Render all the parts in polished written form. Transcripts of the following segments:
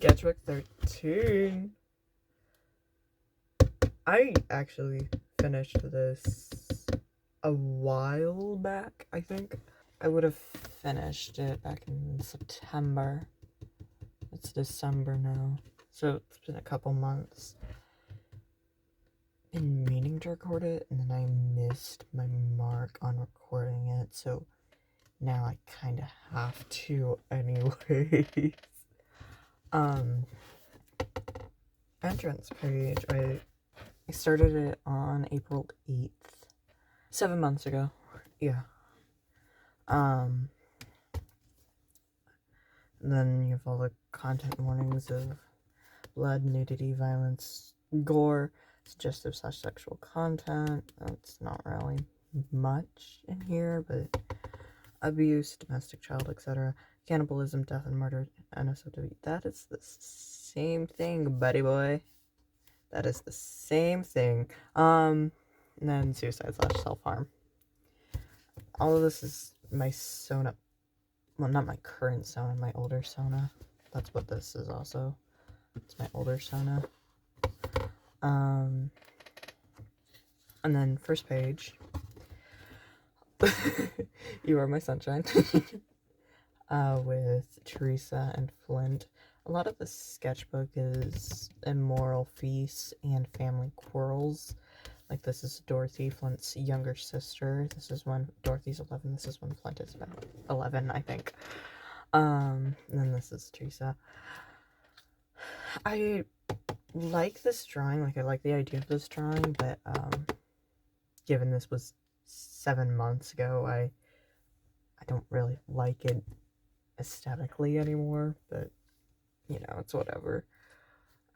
Sketchbook 13. I actually finished this a while back, I think. I would have finished it back in September. It's December now, so it's been a couple months. Been meaning to record it, and then I missed my mark on recording it, so now I kind of have to anyways. Entrance page, I started it on April 8th, 7 months ago, yeah. And then you have all the content warnings of blood, nudity, violence, gore, suggestive / sexual content. That's not really much in here, but abuse, domestic child, etc. Cannibalism, death, and murder, NSFW. That is the same thing, buddy boy. That is the same thing. And then suicide / self-harm. All of this is my Sona. Well, not my current Sona, my older Sona. That's what this is also. It's my older Sona. And then first page. You Are My Sunshine. With Teresa and Flint. A lot of the sketchbook is immoral feasts and family quarrels. Like, this is Dorothy, Flint's younger sister. This is when Dorothy's 11. This is when Flint is about 11, I think. And then this is Teresa. I like this drawing. Like, I like the idea of this drawing, but given this was 7 months ago, I don't really like it aesthetically anymore, but you know, it's whatever.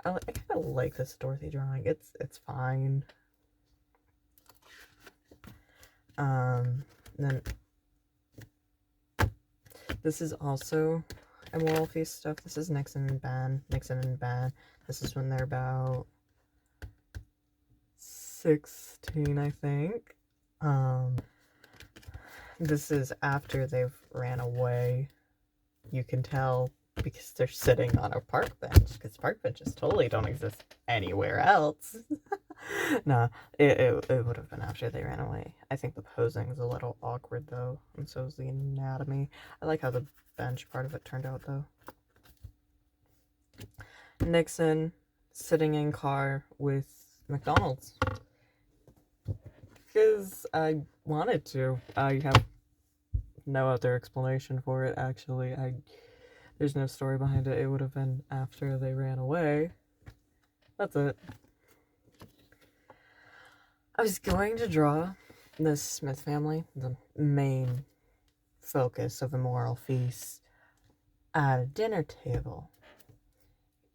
I kind of like this Dorothy drawing. It's fine. Then this is also immoral feast stuff. This is Nixon and Ben. This is when they're about 16, I think. This is after they've ran away. You can tell because they're sitting on a park bench, because park benches totally don't exist anywhere else. Nah, it would have been after they ran away. I think the posing is a little awkward, though, and so is the anatomy. I like how the bench part of it turned out, though. Nixon sitting in car with McDonald's. Because I wanted to. I have no other explanation for it, actually. There's no story behind it. It would have been after they ran away. That's it. I was going to draw the Smith family, the main focus of Immoral Feast, at a dinner table.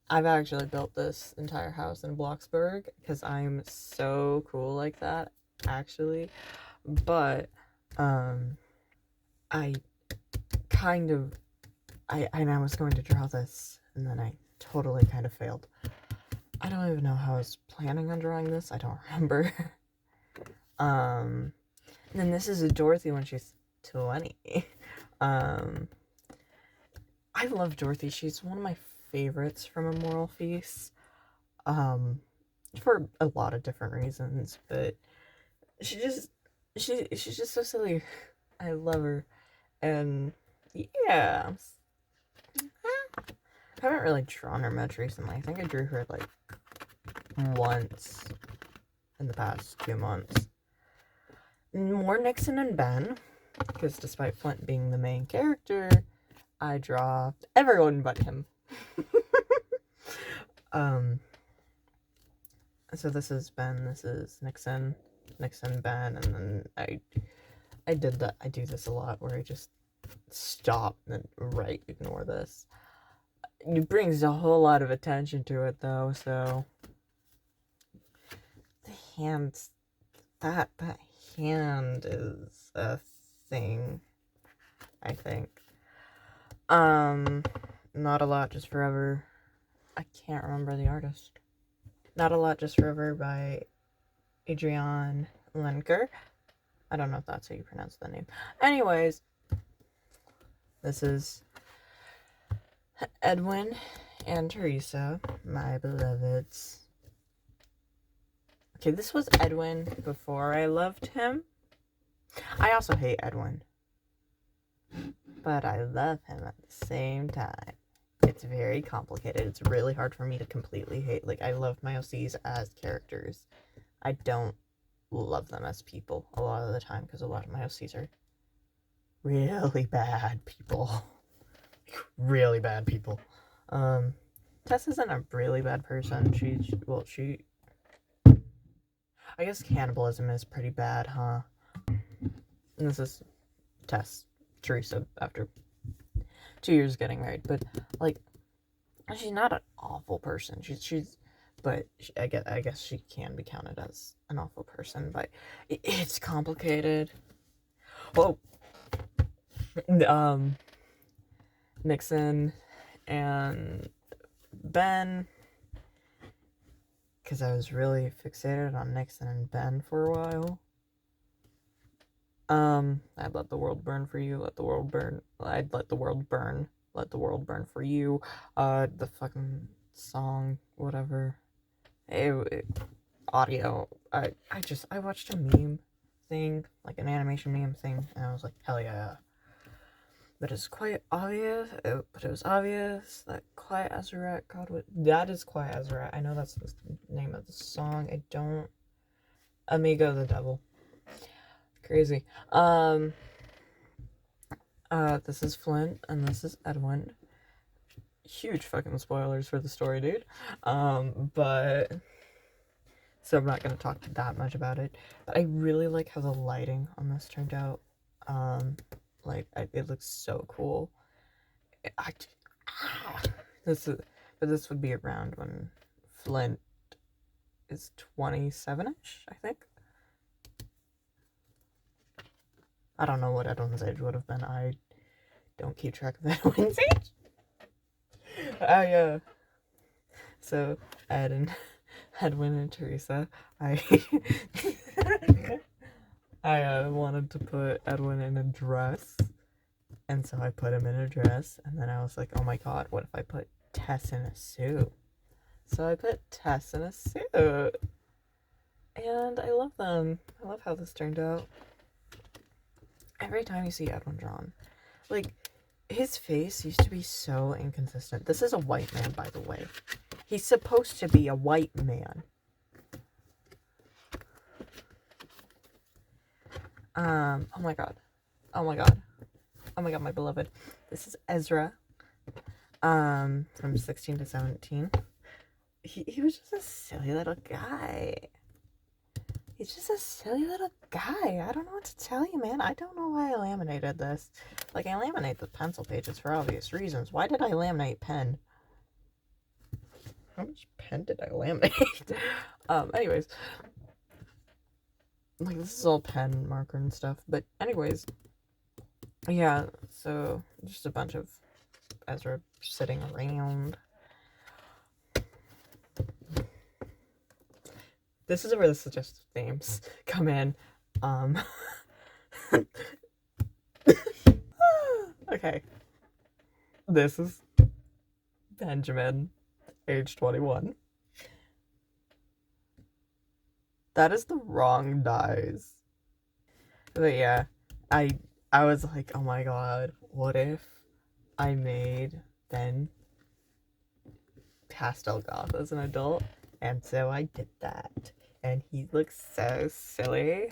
I've actually built this entire house in Bloxburg because I'm so cool like that, actually. But I was going to draw this, and then I totally kind of failed. I don't even know how I was planning on drawing this. I don't remember. And then this is a Dorothy when she's 20. I love Dorothy. She's one of my favorites from Immoral Feast. For a lot of different reasons, but she's just so silly. I love her. And yeah, I haven't really drawn her much recently. I think I drew her like once in the past 2 months. More Nixon and Ben, because despite Flint being the main character, I draw everyone but him. So this is Ben, this is Nixon, Ben, and then I do this a lot where I just stop and ignore this. It brings a whole lot of attention to it, though, so the hands, that hand is a thing, I think. Not a Lot, Just Forever. I can't remember the artist. Not a Lot, Just Forever by Adrienne Lenker. I don't know if that's how you pronounce the name. Anyways, this is Edwin and Teresa, my beloveds. Okay, this was Edwin before I loved him. I also hate Edwin, but I love him at the same time. It's very complicated. It's really hard for me to completely hate. Like, I love my OCs as characters. I don't love them as people a lot of the time because a lot of my OCs are really bad people. Really bad people. Tess isn't a really bad person. I guess cannibalism is pretty bad, huh? And this is Tess, Teresa, after 2 years getting married. But, like, she's not an awful person. I guess she can be counted as an awful person, but it's complicated. Whoa. Nixon and Ben, because I was really fixated on Nixon and Ben for a while. I'd let the world burn for you, let the world burn. I'd let the world burn, let the world burn for you. The fucking song, whatever. Audio. I watched a meme thing, like an animation meme thing, and I was like, hell yeah. But it's quite obvious. But it was obvious that Quiet as a Rat. That is Quiet as a Rat. I know that's the name of the song. I don't. Amigo the Devil. Crazy. This is Flint and this is Edwin. Huge fucking spoilers for the story, dude. But so I'm not gonna talk that much about it. But I really like how the lighting on this turned out. It looks so cool. This would be around when Flint is 27-ish, I think. I don't know what Edwin's age would have been. I don't keep track of Edwin's age. So Edwin and Teresa, I wanted to put Edwin in a dress, and so I put him in a dress, and then I was like, oh my god, what if I put Tess in a suit? So I put Tess in a suit, and I love them. I love how this turned out. Every time you see Edwin drawn, like, his face used to be so inconsistent. This is a white man, by the way. He's supposed to be a white man. Oh my god, my beloved. This is Ezra. From 16 to 17. He was just a silly little guy. He's just a silly little guy. I don't know what to tell you, man. I don't know why I laminated this. Like, I laminate the pencil pages for obvious reasons. Why did I laminate pen? How much pen did I laminate? Anyways. Like, this is all pen, marker, and stuff. But anyways. Yeah, so just a bunch of Ezra sitting around. This is where the suggestive names come in. Okay. This is Benjamin, age 21. That is the wrong dies. But yeah, I was like, oh my god, what if I made Ben pastel goth as an adult? And so I did that. And he looks so silly.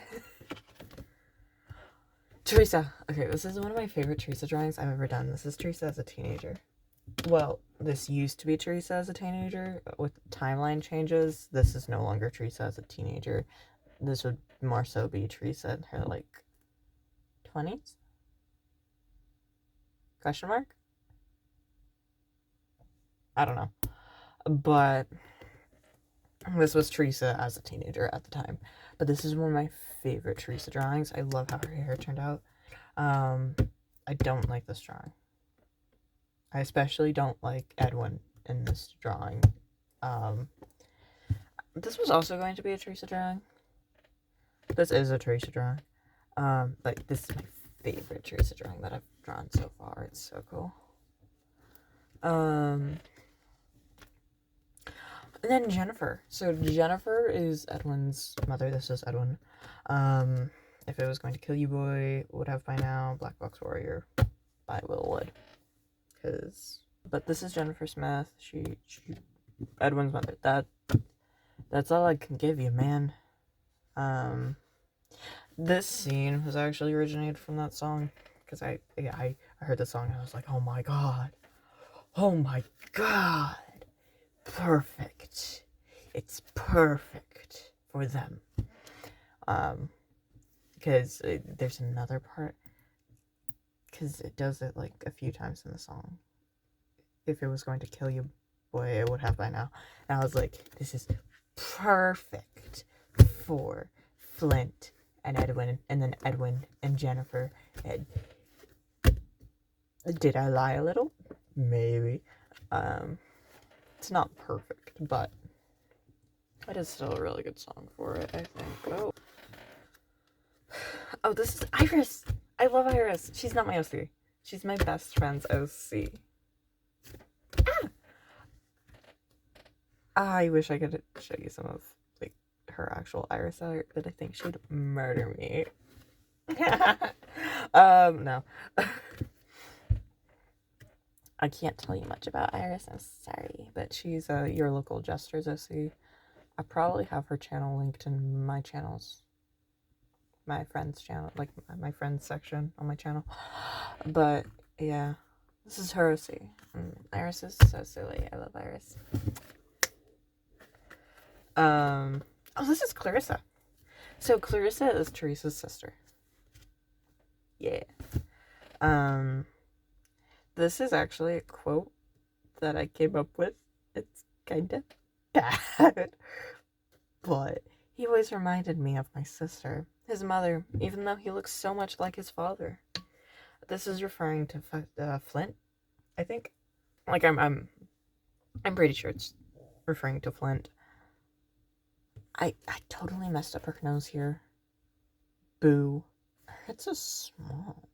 Teresa. Okay, this is one of my favorite Teresa drawings I've ever done. This is Teresa as a teenager. Well, this used to be Teresa as a teenager. With timeline changes, this is no longer Teresa as a teenager. This would more so be Teresa in her, like, 20s? Question mark? I don't know. But this was Teresa as a teenager at the time. But this is one of my favorite Teresa drawings. I love how her hair turned out. I don't like this drawing. I especially don't like Edwin in this drawing. This was also going to be a Teresa drawing. This is a Teresa drawing. But this is my favorite Teresa drawing that I've drawn so far. It's so cool. And then Jennifer. So Jennifer is Edwin's mother. This is Edwin. If It Was Going to Kill You Boy, Would Have By Now, Black Box Warrior by Will Wood. But this is Jennifer Smith. She Edwin's mother. That's all I can give you, man. This scene was actually originated from that song, because I heard the song and I was like, oh my god, perfect. It's perfect for them. Because there's another part, because it does it like a few times in the song. If it was going to kill you, boy, it would have by now. And I was like, this is perfect for Flint and Edwin, and then Edwin and Jennifer. And did I lie a little? Maybe. It's not perfect, but it is still a really good song for it, I think. Oh, this is Iris. I love Iris. She's not my OC. She's my best friend's OC. I wish I could show you some of like her actual Iris art, but I think she'd murder me. No. I can't tell you much about Iris, I'm sorry, but she's Your Local Jester's OC. I probably have her channel linked in my channels. My friend's channel, like my friend's section on my channel. But yeah, this is her OC. Iris is so silly. I love Iris. Oh, this is Clarissa. So Clarissa is Teresa's sister. Yeah. This is actually a quote that I came up with. It's kind of bad. But he always reminded me of my sister, his mother, even though he looks so much like his father. This is referring to Flint, I think. Like I'm pretty sure it's referring to Flint. I totally messed up her nose here. Boo. It's so small.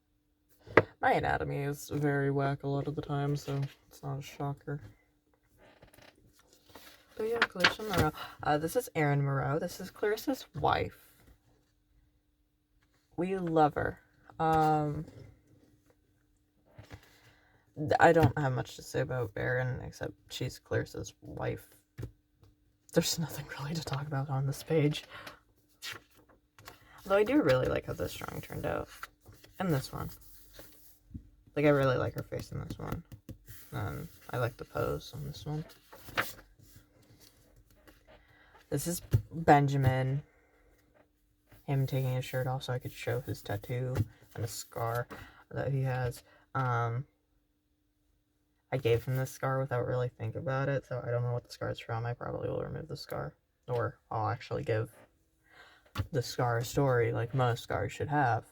My anatomy is very whack a lot of the time, so it's not a shocker. But yeah, Clarissa Moreau. This is Erin Moreau. This is Clarissa's wife. We love her. I don't have much to say about Erin, except she's Clarissa's wife. There's nothing really to talk about on this page. Though I do really like how this drawing turned out. And this one. Like, I really like her face in this one. And I like the pose on this one. This is Benjamin. Him taking his shirt off so I could show his tattoo and a scar that he has. I gave him this scar without really thinking about it, so I don't know what the scar is from. I probably will remove the scar. Or I'll actually give the scar a story like most scars should have.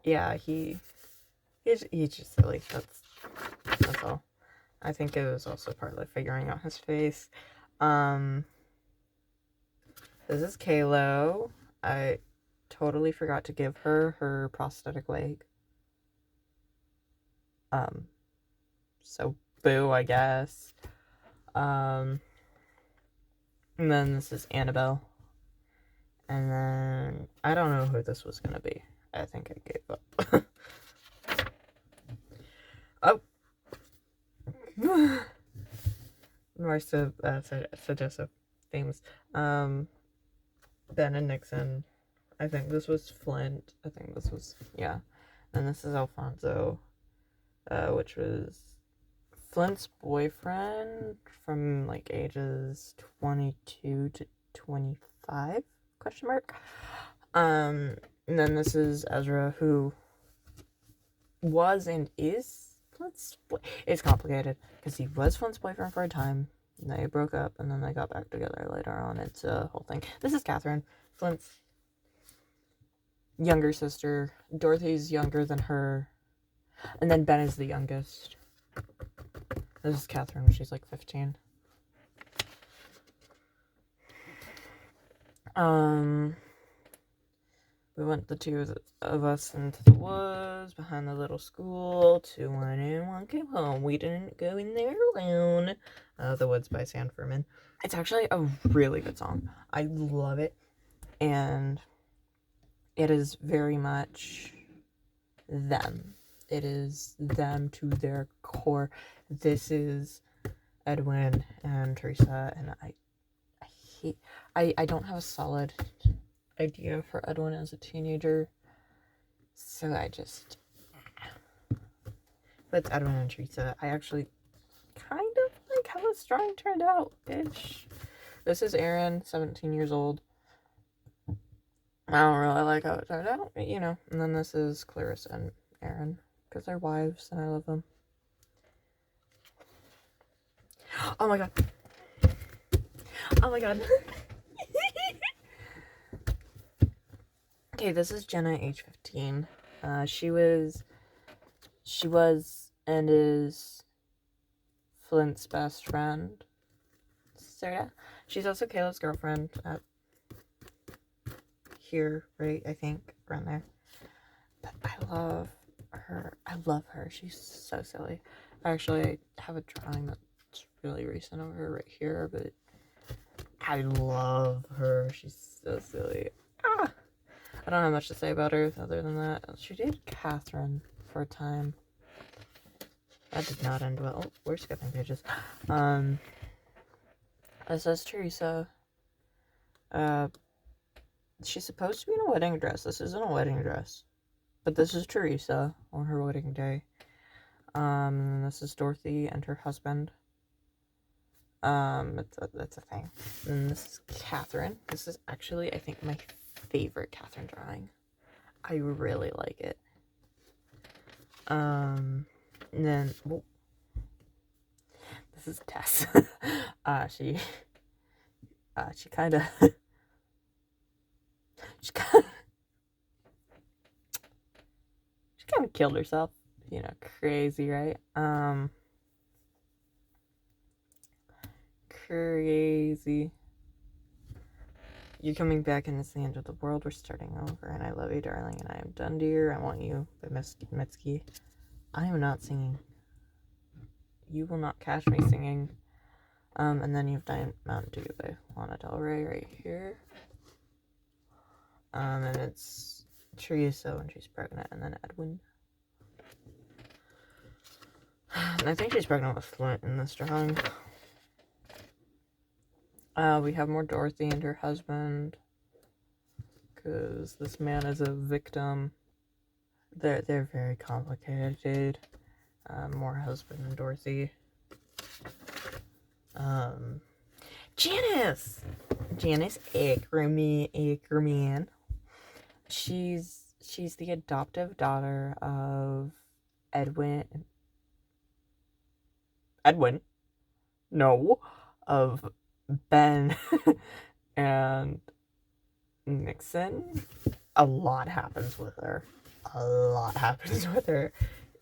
Yeah, he's just silly. That's all. I think it was also partly figuring out his face. This is Kalo. I totally forgot to give her prosthetic leg. So boo, I guess. And then this is Annabelle. And then I don't know who this was gonna be. I think I gave up. Oh. More suggestive themes. Ben and Nixon. I think this was Flint. I think this was, yeah. And this is Alfonso, which was Flint's boyfriend from like ages 22 to 25, question mark. And then this is Ezra, who was and is Flint's it's complicated because he was Flint's boyfriend for a time. And they broke up and then they got back together later on. It's a whole thing. This is Catherine, Flint's younger sister. Dorothy's younger than her. And then Ben is the youngest. This is Catherine when she's like 15. We went, the two of us, into the woods behind the little school. 2-1 and 1 came home. We didn't go in there alone. The Woods by San Furman. It's actually a really good song. I love it. And it is very much them. It is them to their core. This is Edwin and Teresa, and I don't have a solid idea for Edwin as a teenager, so but it's Edwin and Teresa. I actually kind of like how this drawing turned out ish. This is Aaron, 17 years old. I don't really like how it turned out, you know. And then this is Clarissa and Aaron, because they're wives and I love them. Oh my god. Oh my god. Okay, this is Jenna, age 15. She was and is Flint's best friend, sorta. She's also Caleb's girlfriend at here, right? I think around there. But I love her. She's so silly. Actually, I have a drawing that's really recent of her right here, but I love her. She's so silly. I don't have much to say about her other than that. She dated Catherine for a time. That did not end well. Oh, we're skipping pages. This is Teresa. She's supposed to be in a wedding dress. This isn't a wedding dress. But this is Teresa on her wedding day. And this is Dorothy and her husband. That's a thing. And this is Catherine. This is actually, I think, my favorite Catherine drawing. I really like it. And then this is Tess. She kind of she kind of killed herself. You know, crazy, right? Crazy. You're coming back and it's the end of the world. We're starting over, and I love you, darling, and I am done, dear. I want you by Mitski. I am not singing. You will not catch me singing. And then you have Diamond Mountain Dew by Lana Del Rey right here. And it's Teresa when she's pregnant, and then Edwin. And I think she's pregnant with Flint in this drawing. We have more Dorothy and her husband, because this man is a victim. They're very complicated. More husband and Dorothy. Janice Ackerman. She's the adoptive daughter of Edwin. No, of Ben and Nixon. A lot happens with her.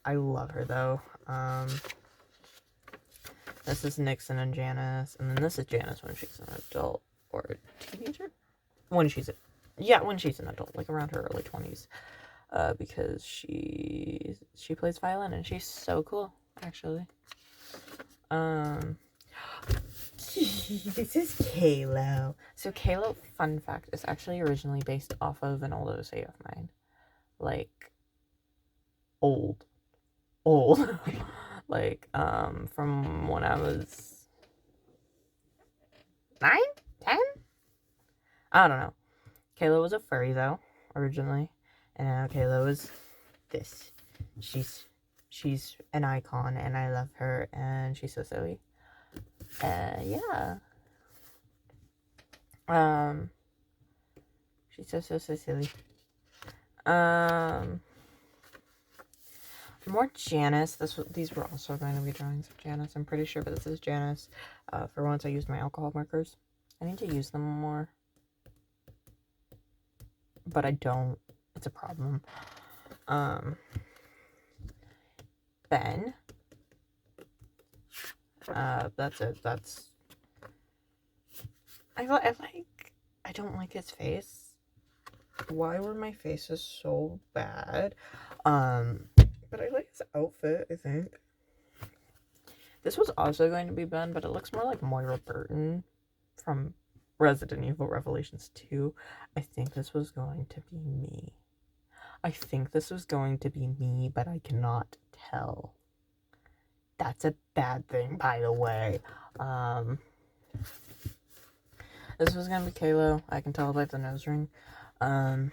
I love her though. This is Nixon and Janice, and then this is Janice when she's an adult or a teenager. When she's an adult, like around her early 20s, because she plays violin and she's so cool, actually. This is Kalo. So Kalo, fun fact, is actually originally based off of an old OC of mine. Like, old. Like, from when I was 9? 10? I don't know. Kayla was a furry, though, originally. And now Kayla is this. She's an icon, and I love her, and she's so silly. Yeah. She's so silly. More Janice. These were also going to be drawings of Janice, I'm pretty sure, but this is Janice. For once, I used my alcohol markers. I need to use them more, but I don't. It's a problem. Ben. That's it. I don't like his face. why were my faces so bad? But I like his outfit, I think. This was also going to be Ben, but it looks more like Moira Burton from Resident Evil Revelations 2. I think this was going to be me. But I cannot tell. That's a bad thing, by the way. This was gonna be Kalo. I can tell by the nose ring. And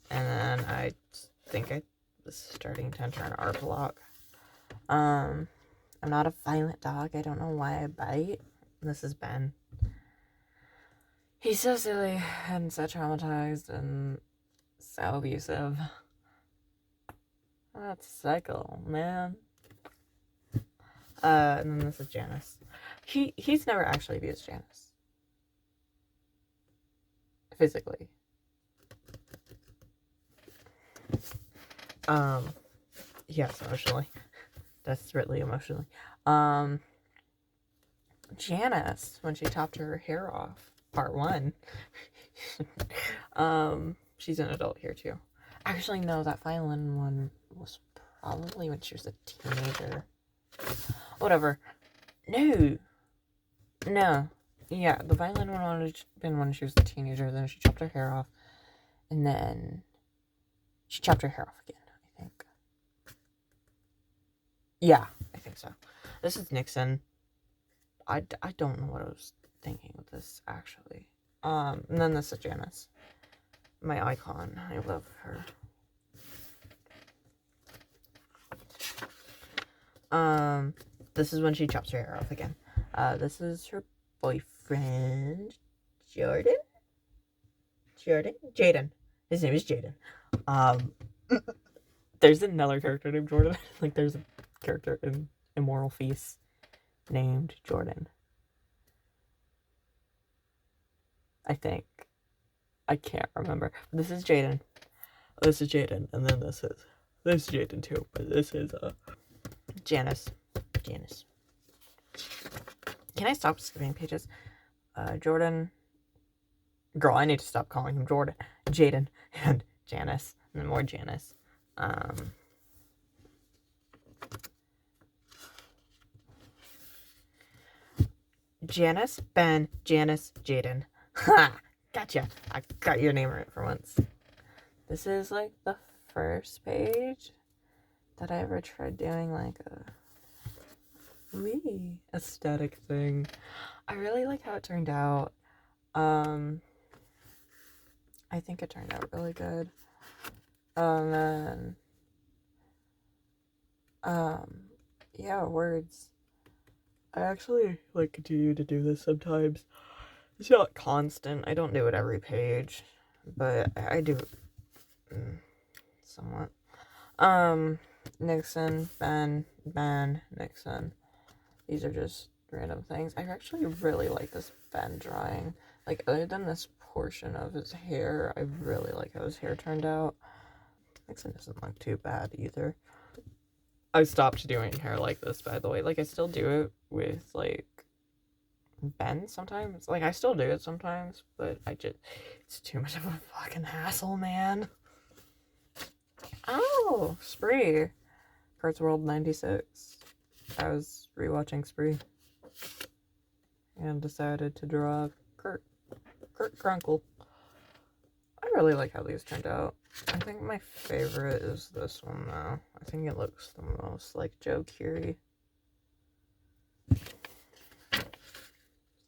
then I think I was starting to enter an art block. I'm not a violent dog. I don't know why I bite. This is Ben. He's so silly and so traumatized and so abusive. That's cycle, man. And then this is Janice. He's never actually abused Janice. Physically. Yes, emotionally. Desperately emotionally. Janice, when she chopped her hair off, part 1. She's an adult here too. Actually, no, that violin one was probably when she was a teenager. Whatever. No. Yeah, the violin one would have been when she was a teenager. Then she chopped her hair off. And then she chopped her hair off again, I think. Yeah, I think so. This is Nixon. I don't know what I was thinking with this, actually. And then this is Janice. My icon. I love her. This is when she chops her hair off again. This is her boyfriend, Jaden. His name is Jaden. There's another character named Jordan. Like, there's a character in Immoral Feast named Jordan. I think. I can't remember. This is Jaden. And then this is Jaden too. But this is Janice. Can I stop skipping pages? Jordan. Girl, I need to stop calling him Jordan. Jaden and Janice. And then more Janice. Janice, Ben, Janice, Jaden. Ha! Gotcha. I got your name right for once. This is like the first page that I ever tried doing like a aesthetic thing. I really like how it turned out. I think it turned out really good. And yeah, words. I actually like continue to do this sometimes. It's not constant. I don't do it every page, but I do it somewhat. Nixon, Ben, Nixon. These are just random things. I actually really like this Ben drawing. Like, other than this portion of his hair, I really like how his hair turned out. Nixon doesn't look too bad either. I stopped doing hair like this, by the way. Like, I still do it with, like, Ben sometimes. Like, I still do it sometimes, but it's too much of a fucking hassle, man. Oh, Spree. Cards World 96. I was rewatching Spree and decided to draw Kurt Krunkle. I really like how these turned out. I think my favorite is this one, though. I think it looks the most like Joe Curie.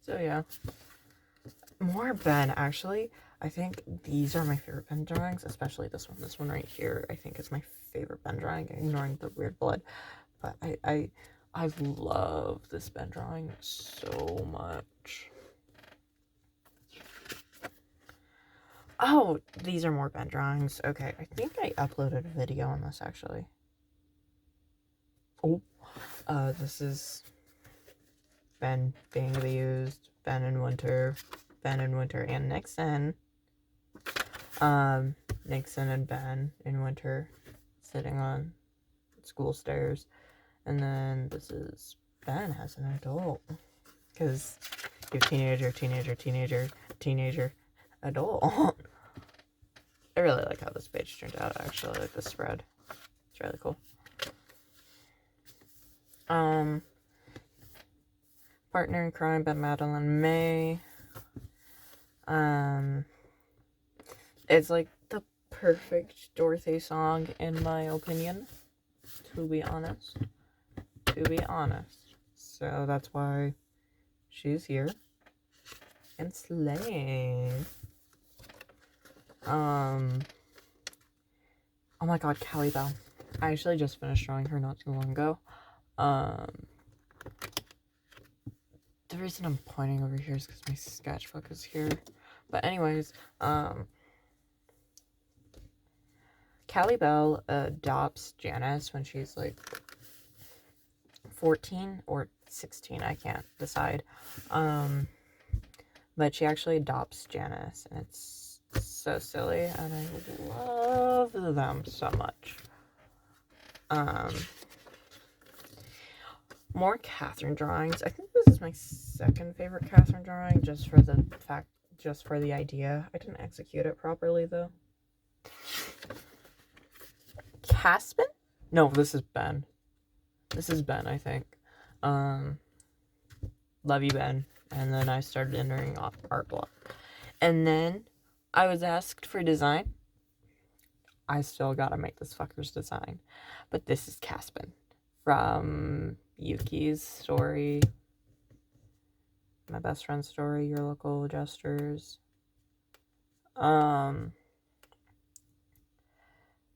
So, yeah. More Ben, actually. I think these are my favorite Ben drawings, especially this one. This one right here, I think is my favorite Ben drawing, ignoring the weird blood. But I love this Ben drawing so much. Oh, these are more Ben drawings. Okay, I think I uploaded a video on this, actually. Oh, this is Ben being abused, Ben in winter and Nixon. Nixon and Ben in winter sitting on school stairs. And then this is Ben as an adult. Because you have teenager, adult. I really like how this page turned out, actually. I like the spread. It's really cool. Partner in Crime by Madeline May. It's like the perfect Dorothy song, in my opinion. To be honest. So that's why she's here. And slaying. Oh my god, Callie Bell. I actually just finished drawing her not too long ago. The reason I'm pointing over here is because my sketchbook is here. But anyways, Callie Bell adopts Janice when she's like 14 or 16, I can't decide. But she actually adopts Janice, and it's so silly, and I love them so much. More Catherine drawings. I think this is my second favorite Catherine drawing, just for the idea. I didn't execute it properly, though. Caspin? No, this is Ben. This is Ben, I think. Love you, Ben. And then I started entering art block. And then I was asked for design. I still gotta make this fucker's design. But this is Caspin from Yuki's story. My best friend's story, Your Local Adjusters.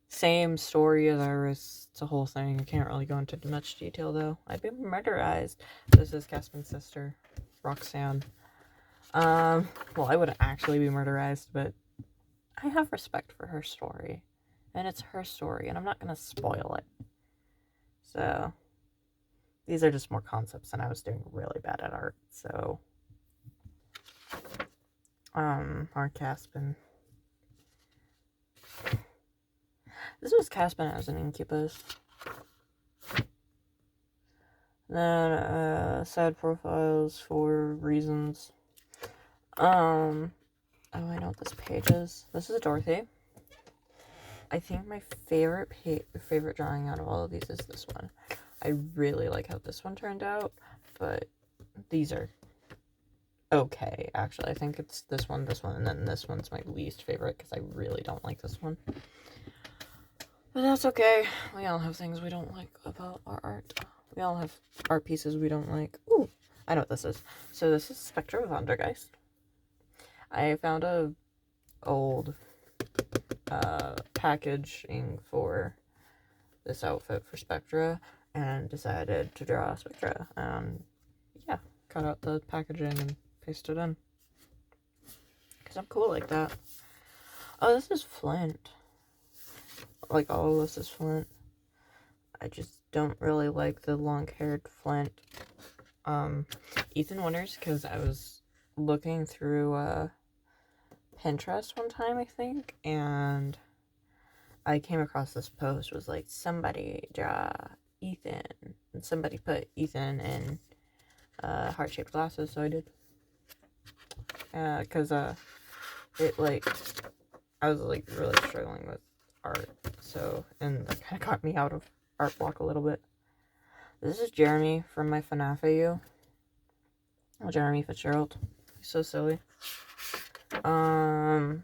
Same story as Iris. It's a whole thing. I can't really go into much detail, though. I've been murderized. This is Caspin's sister, Roxanne. Well, I wouldn't actually be murderized, but I have respect for her story. And it's her story, and I'm not going to spoil it. So, these are just more concepts, and I was doing really bad at art, so. Our Caspin. This was Caspin as an Incubus. Then, side profiles for reasons. Oh, I know what this page is. This is Dorothy. I think my favorite drawing out of all of these is this one. I really like how this one turned out, but these are okay, actually. I think it's this one, and then this one's my least favorite, because I really don't like this one. But that's okay. We all have things we don't like about our art. We all have art pieces we don't like. Ooh, I know what this is. So this is Spectre of Vandergeist. I found a old packaging for this outfit for Spectra, and decided to draw Spectra. Yeah, cut out the packaging and pasted it in. Because I'm cool like that. Oh, this is Flint. Like, all of this is Flint. I just don't really like the long-haired Flint. Ethan Winters, because I was looking through Pinterest one time, I think, and I came across this post. It was like, somebody draw Ethan, and somebody put Ethan in heart-shaped glasses, so I did. Because it, like, I was, like, really struggling with art, so, and that kind of got me out of art block a little bit. This is Jeremy from my FNAF Oh, Jeremy Fitzgerald. He's so silly. And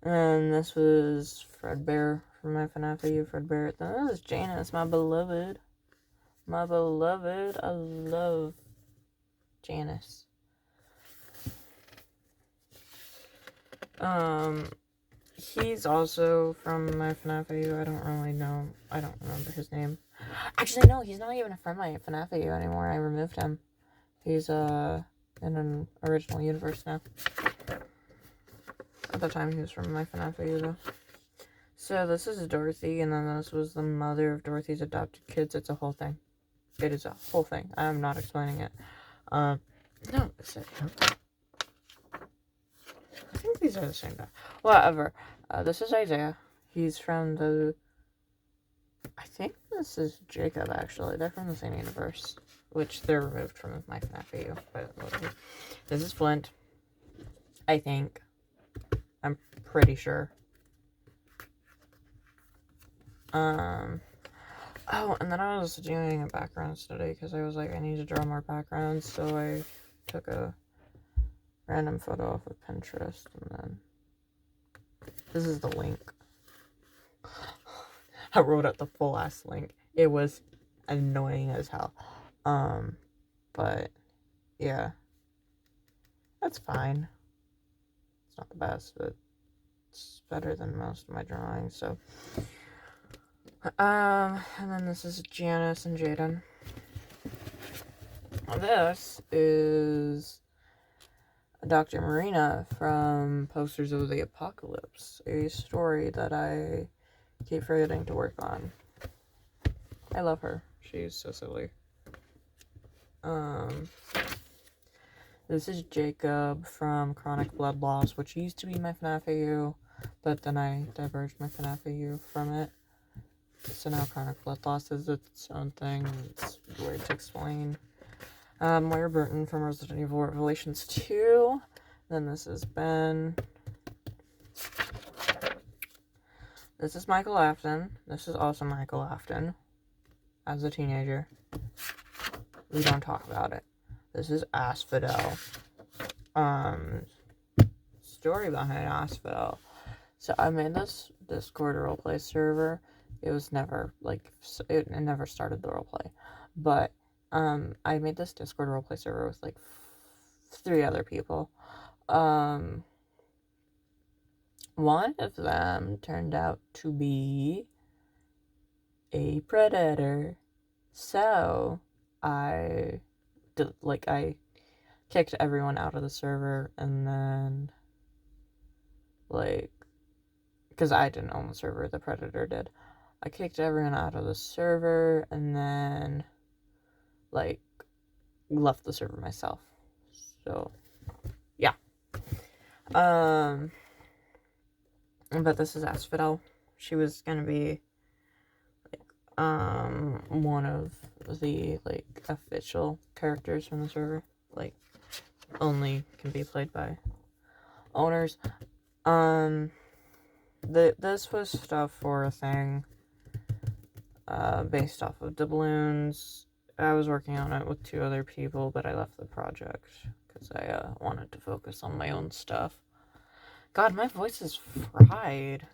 then this was Fredbear from my FNAF Fredbear. Then this is Janice, my beloved. My beloved. I love Janice. He's also from my FNAF I don't really know. I don't remember his name. Actually, no, he's not even from my FNAF anymore. I removed him. He's, in an original universe now. At the time, he was from my FNAF though. So, this is Dorothy, and then this was the mother of Dorothy's adopted kids. It's a whole thing. It is a whole thing. I am not explaining it. No, is it? I think these are the same guy. Whatever. This is Isaiah. He's from the... I think this is Jacob, actually. They're from the same universe. Which they're removed from my FNAF but whatever. This is Flint. I think. I'm pretty sure. Oh, and then I was doing a background study because I was like, I need to draw more backgrounds, so I took a random photo off of Pinterest, and then this is the link. I wrote out the full ass link. It was annoying as hell. But yeah, that's fine. It's not the best, but it's better than most of my drawings. So, and then this is Janice and Jaden. This is Dr. Marina from Posters of the Apocalypse, a story that I keep forgetting to work on. I love her. She's so silly. This is Jacob from Chronic Blood Loss, which used to be my FNAF AU, but then I diverged my FNAF AU from it. So now Chronic Blood Loss is its own thing. It's weird to explain. Moira Burton from Resident Evil Revelations 2. Then this is Ben. This is Michael Afton. This is also Michael Afton. As a teenager. We don't talk about it. This is Asphodel. Story behind Asphodel. So I made this Discord roleplay server. It was never, it never started the roleplay. But, I made this Discord roleplay server with, 3 other people. One of them turned out to be a predator. So, I kicked everyone out of the server, and then, because I didn't own the server, the predator did. I kicked everyone out of the server, and then, left the server myself. So, yeah. But this is Asphodel. She was gonna be, one of the, official characters from the server. Only can be played by owners. This was stuff for a thing, based off of doubloons. I was working on it with 2 other people, but I left the project because I wanted to focus on my own stuff. God, my voice is fried.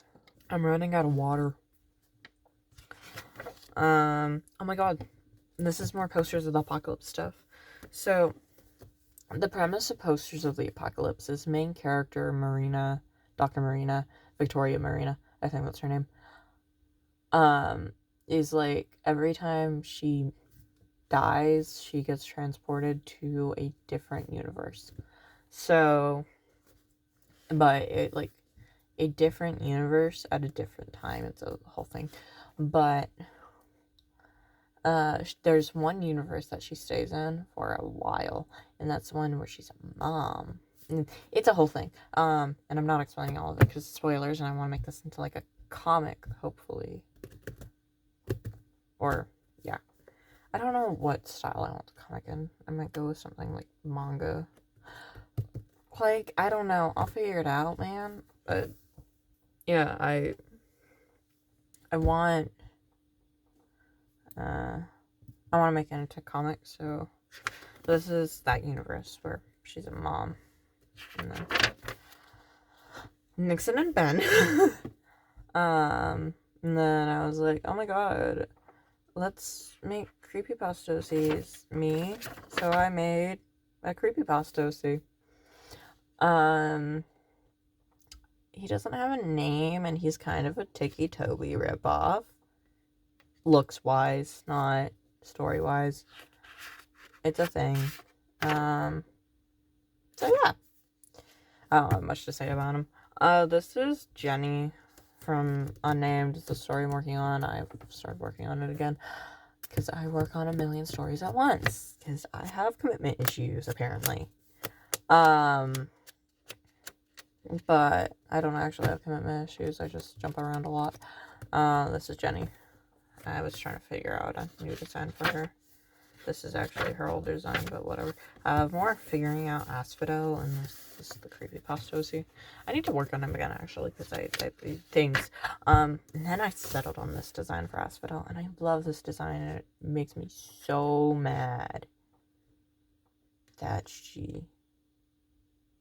I'm running out of water. Oh my god. This is more Posters of the Apocalypse stuff. So, the premise of Posters of the Apocalypse is main character Marina, Dr. Marina, Victoria Marina, I think that's her name, is every time she dies, she gets transported to a different universe. So, but a different universe at a different time. It's a whole thing. But, there's one universe that she stays in for a while, and that's one where she's a mom. It's a whole thing. And I'm not explaining all of it because it's spoilers, and I want to make this into a comic, hopefully. Or, yeah. I don't know what style I want the comic in. I might go with something like manga. I don't know. I'll figure it out, man. But, yeah, I want to make it into comics, so this is that universe where she's a mom. And then Nixon and Ben. And then I was like, oh my god, let's make creepypasta me. So I made a creepypasta. He doesn't have a name, and he's kind of a Tiki Toby ripoff. Looks-wise, not story-wise. It's a thing. So yeah. I don't have much to say about him. This is Jenny from Unnamed. It's a story I'm working on. I've started working on it again because I work on a million stories at once because I have commitment issues, apparently. But I don't actually have commitment issues. I just jump around a lot. This is Jenny. I was trying to figure out a new design for her. this is actually her old design, but whatever. More figuring out Asphodel, and this is the creepypasta OC. I need to work on him again, actually, because I type these things. And then I settled on this design for Asphodel, and I love this design, and it makes me so mad that she...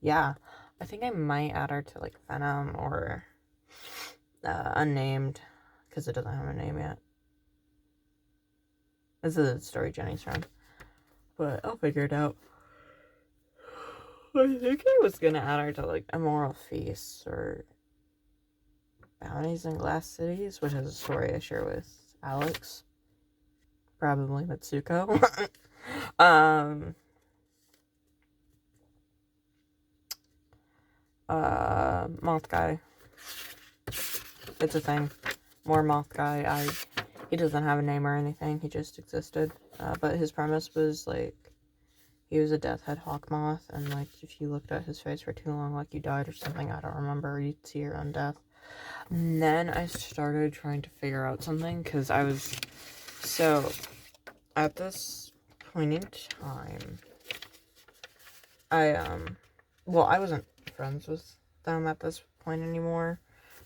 Yeah, I think I might add her to, like, Venom or Unnamed, because it doesn't have a name yet. This is a story Jenny's from, but I'll figure it out. I think I was gonna add her to, like, Immoral Feasts or Bounties in Glass Cities, which is a story I share with Alex. Probably Mitsuko. Moth Guy. It's a thing. More Moth Guy. He doesn't have a name or anything. He just existed. But his premise was, like, he was a death head hawk moth, and, like, if you looked at his face for too long, like, you died or something. I don't remember. You'd see your own death. And then I started trying to figure out something, because I was... So, at this point in time, I wasn't friends with them at this point anymore,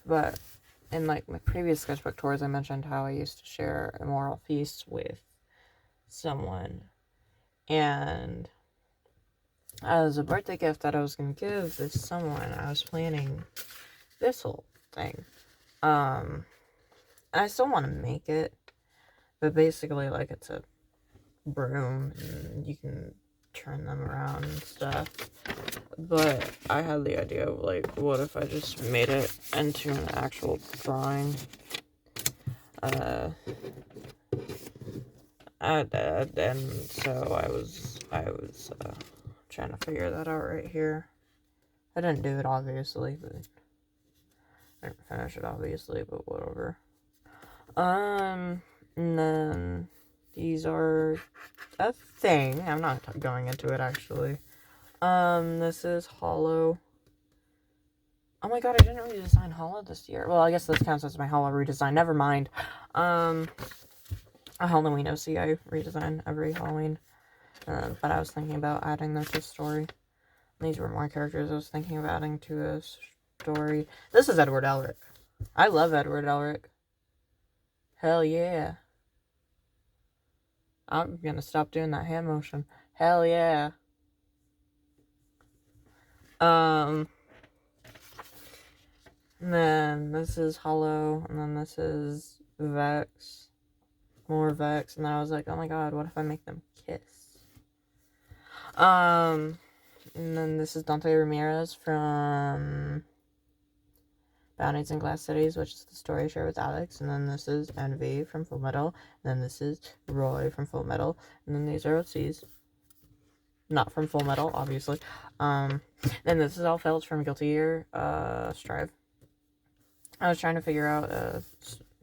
but in, like, my previous sketchbook tours, I mentioned how I used to share Immoral Feasts with someone, and as a birthday gift that I was going to give this someone, I was planning this whole thing. I still want to make it, but basically, like, it's a broom, and you can turn them around and stuff. But I had the idea of, like, what if I just made it into an actual drawing? And so I was trying to figure that out right here. I didn't do it, obviously, but I didn't finish it, obviously, but whatever. And then these are a thing. I'm not going into it, actually. This is Hollow. Oh my god, I didn't redesign Hollow this year. Well, I guess this counts as my Hollow redesign. Never mind. A Halloween OC I redesign every Halloween. But I was thinking about adding them to a story. These were more characters I was thinking of adding to a story. This is Edward Elric. I love Edward Elric. Hell yeah. I'm gonna stop doing that hand motion. Hell yeah. And then this is Hollow, and then this is Vex. More Vex, and then I was like, oh my god, what if I make them kiss? And then this is Dante Ramirez from Bounties in Glass Cities, which is the story I share with Alex, and then this is Envy from Full Metal, and then this is Roy from Full Metal, and then these are OCs. Not from Full Metal, obviously. Then this is all Felch from Guilty Gear, Strive. I was trying to figure out a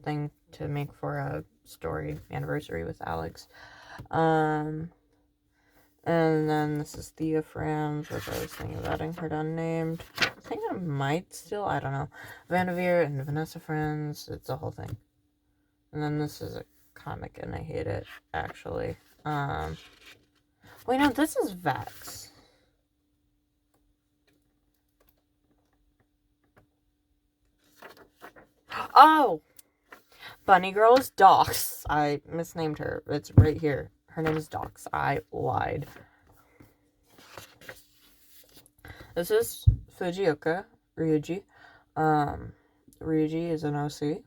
thing to make for a story anniversary with Alex. And then this is Thea Frams, which I was thinking of adding her to Unnamed. I think I might still, I don't know. Vanderveer and Vanessa Friends, it's a whole thing. And then this is a comic, and I hate it, actually. Wait, no, this is Vex. Oh! Bunny Girl is Dox. I misnamed her. It's right here. Her name is Dox. I lied. This is Fujioka Ryuji. Ryuji is an OC.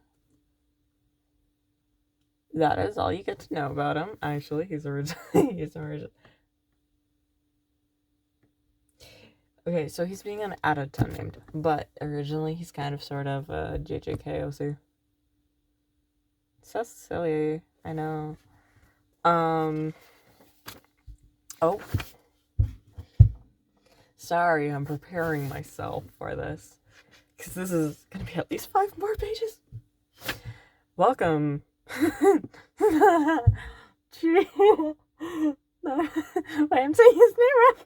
That is all you get to know about him. Actually, he's original. Okay, so he's being added to Unnamed, but originally he's kind of sort of a JJK OC. So silly, I know. Oh. Sorry, I'm preparing myself for this, because this is gonna be at least 5 more pages. Welcome. Wait, I'm saying his name wrong.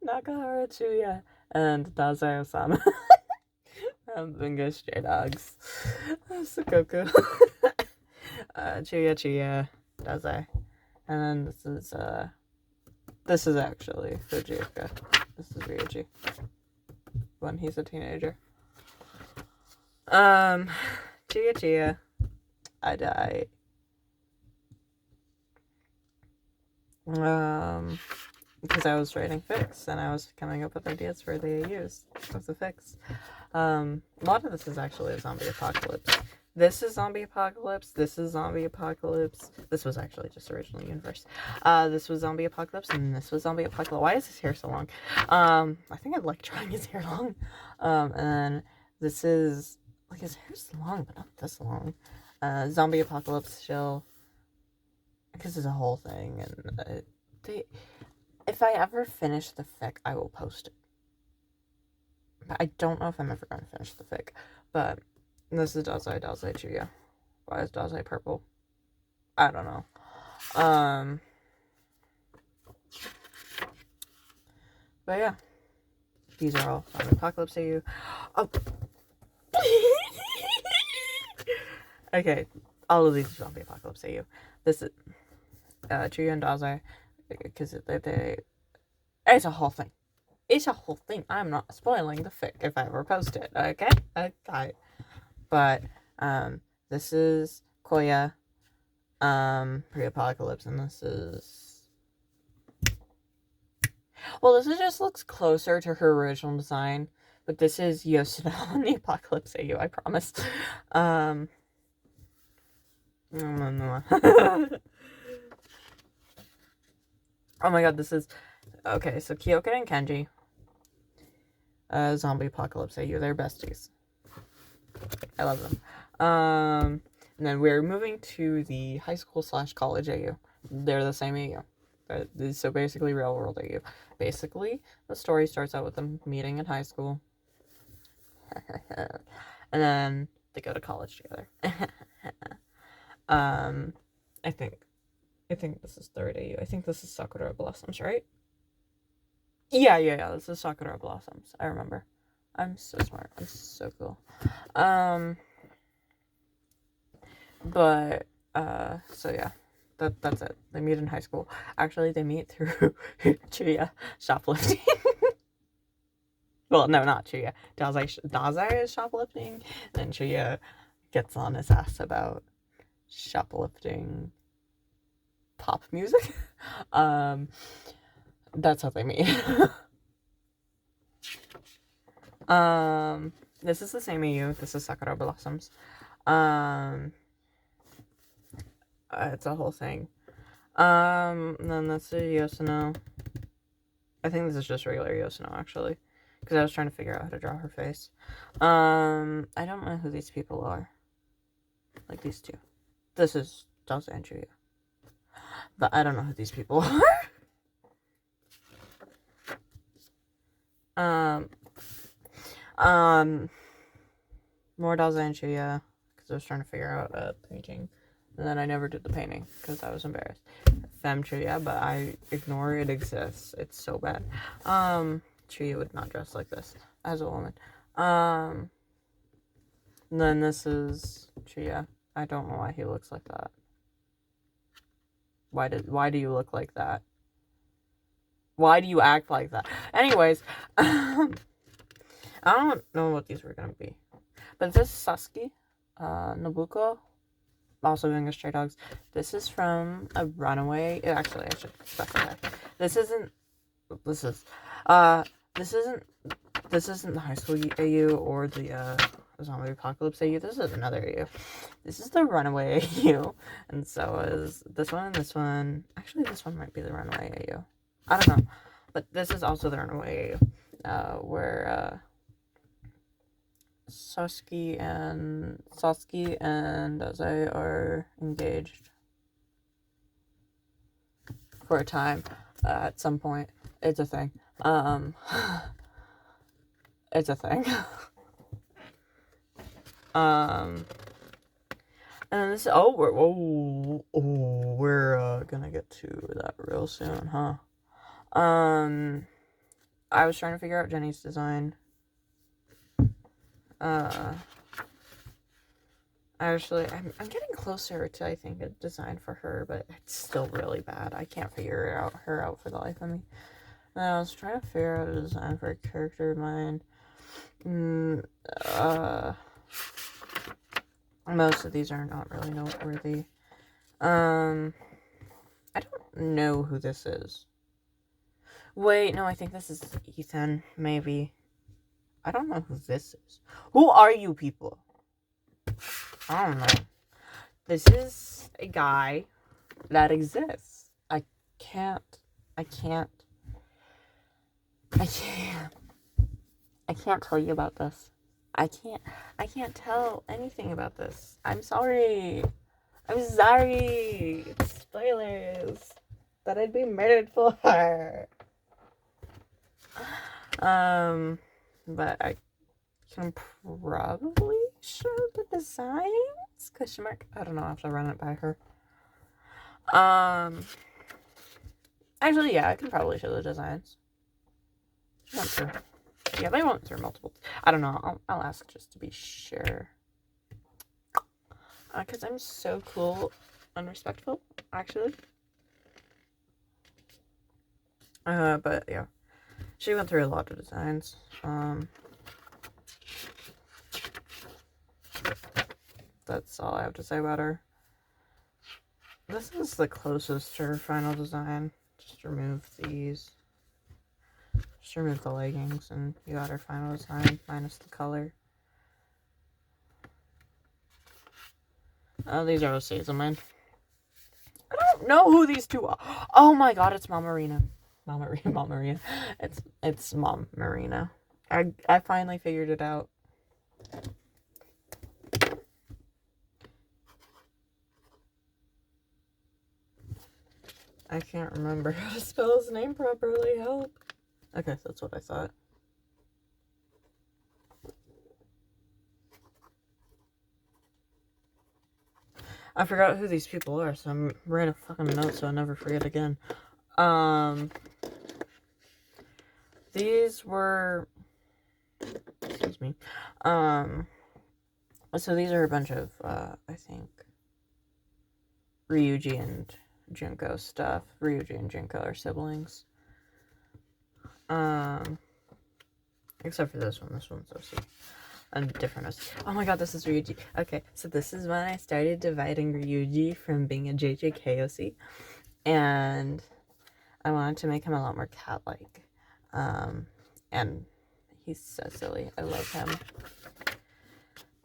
Nakahara Chuya and Dazai Osama from Bungo Stray Dogs. Sukoku. Chuya, Dazai. And then this is actually Fujioka. This is Ryuji when he's a teenager. Chia, I died. Because I was writing fics and I was coming up with ideas for the AUs of the fics. A lot of this is actually a zombie apocalypse. This is zombie apocalypse. This is zombie apocalypse. This was actually just original universe. This was zombie apocalypse, and this was zombie apocalypse. Why is his hair so long? I think I like drawing his hair long. And then this is like his hair's long, but not this long. Zombie apocalypse shell. Because it's a whole thing, and if I ever finish the fic, I will post it. But I don't know if I'm ever going to finish the fic. But this is Dazai Chuya. Why is Dazai purple? I don't know. But yeah. These are all zombie apocalypse AU. Oh. Okay. All of these are zombie apocalypse AU. This is Chuya and Dazai. Because it's a whole thing. It's a whole thing. I'm not spoiling the fic if I ever post it. Okay? Okay. But, this is Koya, pre-apocalypse, and this is... Well, this just looks closer to her original design, but this is Yoshino in the Apocalypse AU, I promise. Oh my god, this is... Okay, so Kyoka and Kenji. Zombie Apocalypse AU, they're besties. I love them. And then we're moving to the high school / college AU. They're the same AU. So basically real world AU. Basically, the story starts out with them meeting in high school. And then they go to college together. I think this is third AU. I think this is Sakura Blossoms, right? Yeah, this is Sakura Blossoms. I remember. I'm so smart. I'm so cool. But, so yeah. That's it. They meet in high school. Actually, they meet through Chuya shoplifting. Well, no, not Chuya. Dazai is shoplifting, and Chuya gets on his ass about shoplifting pop music. That's how they meet. This is the same AU. This is Sakura Blossoms. It's a whole thing. And then that's Yoshino. I think this is just regular Yoshino, actually. Because I was trying to figure out how to draw her face. I don't know who these people are. Like these two. This is Dazai and Chuya. But I don't know who these people are. More Dazai and Chuya. Because I was trying to figure out painting. And then I never did the painting because I was embarrassed. Femme Chuya, but I ignore it exists. It's so bad. Chuya would not dress like this as a woman. And then this is Chuya. I don't know why he looks like that. Why do you look like that? Why do you act like that? Anyways, I don't know what these were gonna be. But this is Sasuke, Nobuko. Also doing a Stray Dogs. This is from a Runaway. Actually, I should specify. This isn't the high school AU or the zombie apocalypse AU. This is another AU. This is the Runaway AU, and so is this one and this one. Actually, this one might be the Runaway AU. I don't know, but this is also the Runaway AU, where Sasuke and Dazai are engaged for a time at some point. It's a thing. It's a thing. And this we're gonna get to that real soon, huh? I was trying to figure out Jenny's design. Actually, I'm getting closer to, I think, a design for her, but it's still really bad. I can't figure her out for the life of me. And I was trying to figure out a design for a character of mine. Most of these are not really noteworthy. I don't know who this is. Wait, no, I think this is Ethan, maybe. I don't know who this is. Who are you people? I don't know. This is a guy that exists. I can't tell you about this. I can't tell anything about this. I'm sorry. Spoilers that I'd be murdered for. But I can probably show the designs? Question mark. I don't know. I have to run it by her. Actually, yeah, I can probably show the designs. She went through. Yeah, they went through multiple. I don't know. I'll ask just to be sure. Because I'm so cool and respectful, actually. But yeah, she went through a lot of designs. That's all I have to say about her. This is the closest to her final design. Just remove these. Just remove the leggings and you got her final design minus the color. Oh, these are OCs of mine. I don't know who these two are. Oh my god, it's Mom Marina. Mom Marina. It's Mom Marina. I finally figured it out. I can't remember how to spell his name properly. Help. Okay, that's what I thought. I forgot who these people are, so I'm writing a fucking note so I never forget again. These were... Excuse me. So these are a bunch of, I think, Ryuji and Junko stuff. Ryuji and Junko are siblings. Except for this one. This one's OC. A different OC. Oh my god, this is Ryuji. Okay, so this is when I started dividing Ryuji from being a JJK OC. And I wanted to make him a lot more cat-like. And he's so silly. I love him.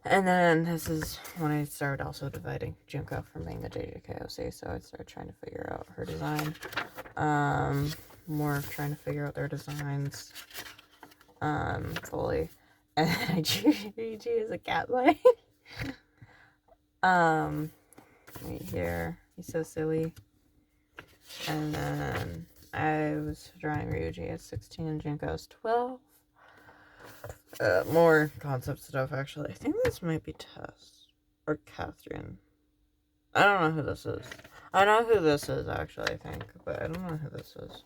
And then this is when I started also dividing Junko from being a JJK OC. So I started trying to figure out her design. More of trying to figure out their designs. Fully. And I drew Ryuji as a cat-like. Right here. He's so silly. And then I was drawing Ryuji at 16 and Junko's 12. More concept stuff, actually. I think this might be Tess. Or Catherine. I don't know who this is. I know who this is, actually, I think. But I don't know who this is.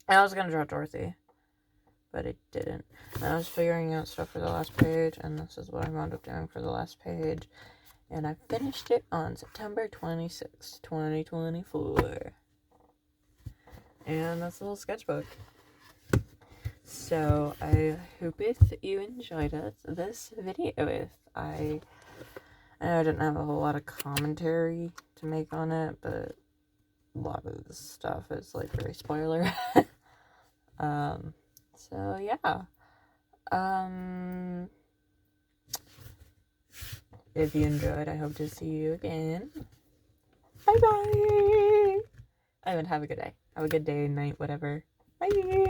And I was gonna draw Dorothy. But it didn't. And I was figuring out stuff for the last page. And this is what I wound up doing for the last page. And I finished it on September 26, 2024. And that's a little sketchbook. So, I hope you enjoyed this video. I know I didn't have a whole lot of commentary to make on it, but a lot of this stuff is, like, very spoiler. So, yeah. If you enjoyed, I hope to see you again. Bye-bye! Have a good day. Have a good day, night, whatever. Bye!